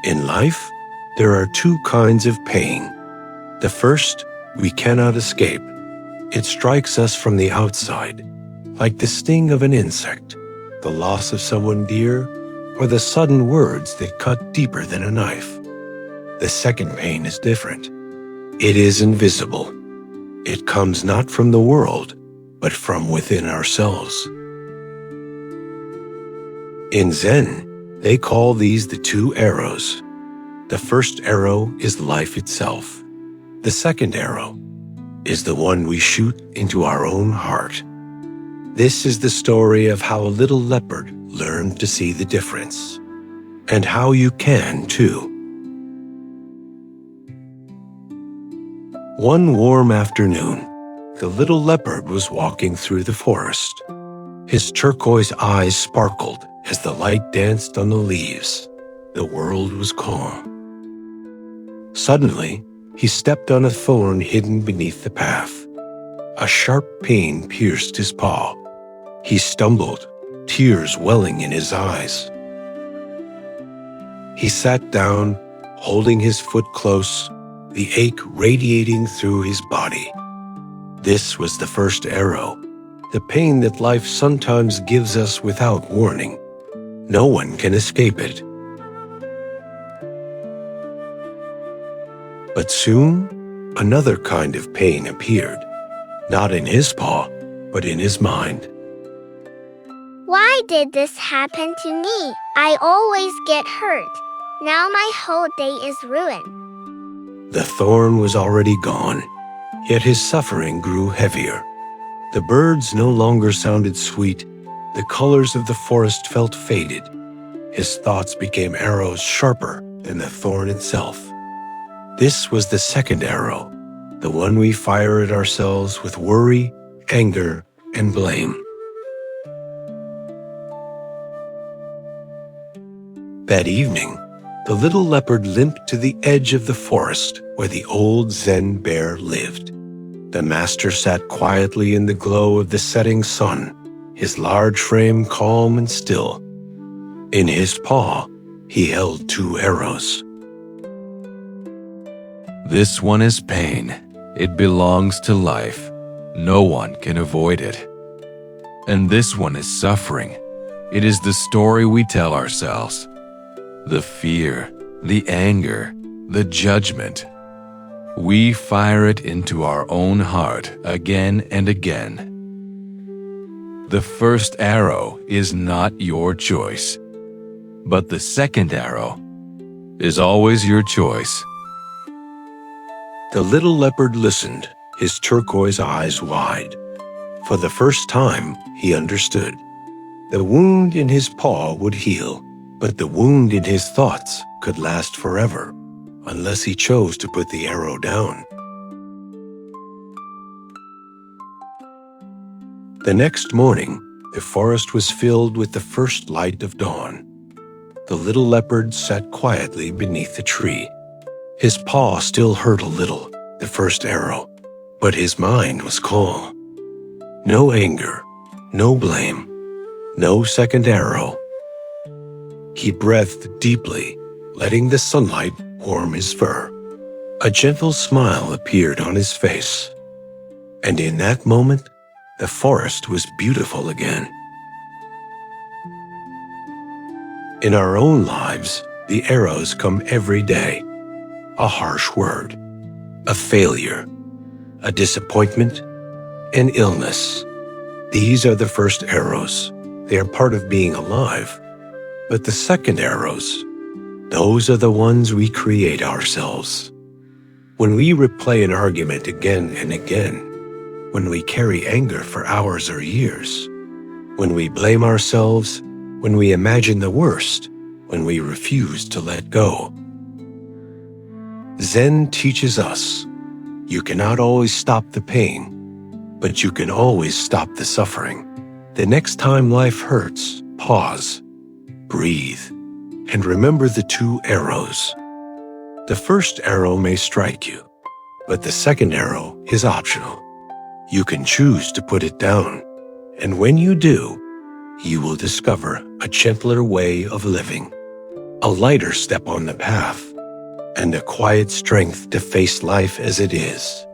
In life, there are two kinds of pain. The first, we cannot escape. It strikes us from the outside, like the sting of an insect, the loss of someone dear, or the sudden words that cut deeper than a knife. The second pain is different. It is invisible. It comes not from the world, but from within ourselves. In Zen, they call these the two arrows. The first arrow is life itself. The second arrow is the one we shoot into our own heart. This is the story of how a little leopard learned to see the difference, and how you can too. One warm afternoon, the little leopard was walking through the forest. His turquoise eyes sparkled as the light danced on the leaves. The world was calm. Suddenly, he stepped on a thorn hidden beneath the path. A sharp pain pierced his paw. He stumbled, tears welling in his eyes. He sat down, holding his foot close, the ache radiating through his body. This was the first arrow, the pain that life sometimes gives us without warning. No one can escape it. But soon, another kind of pain appeared, not in his paw, but in his mind. Why did this happen to me? I always get hurt. Now my whole day is ruined. The thorn was already gone, yet his suffering grew heavier. The birds no longer sounded sweet. The colors of the forest felt faded. His thoughts became arrows sharper than the thorn itself. This was the second arrow, the one we fire at ourselves with worry, anger, and blame. That evening, the little leopard limped to the edge of the forest where the old Zen bear lived. The master sat quietly in the glow of the setting sun, his large frame calm and still. In his paw, he held two arrows. This one is pain. It belongs to life. No one can avoid it. And this one is suffering. It is the story we tell ourselves. The fear, the anger, the judgment. We fire it into our own heart again and again. The first arrow is not your choice, but the second arrow is always your choice. The little leopard listened, his turquoise eyes wide. For the first time, he understood. The wound in his paw would heal, but the wound in his thoughts could last forever, unless he chose to put the arrow down. The next morning, the forest was filled with the first light of dawn. The little leopard sat quietly beneath the tree. His paw still hurt a little, the first arrow, but his mind was calm. No anger, no blame, no second arrow. He breathed deeply, letting the sunlight warm his fur. A gentle smile appeared on his face. And in that moment, the forest was beautiful again. In our own lives, the arrows come every day. A harsh word, a failure, a disappointment, an illness. These are the first arrows. They are part of being alive. But the second arrows, those are the ones we create ourselves. When we replay an argument again and again, when we carry anger for hours or years, when we blame ourselves, when we imagine the worst, when we refuse to let go. Zen teaches us, you cannot always stop the pain, but you can always stop the suffering. The next time life hurts, pause, breathe, and remember the two arrows. The first arrow may strike you, but the second arrow is optional. You can choose to put it down, and when you do, you will discover a gentler way of living, a lighter step on the path, and a quiet strength to face life as it is.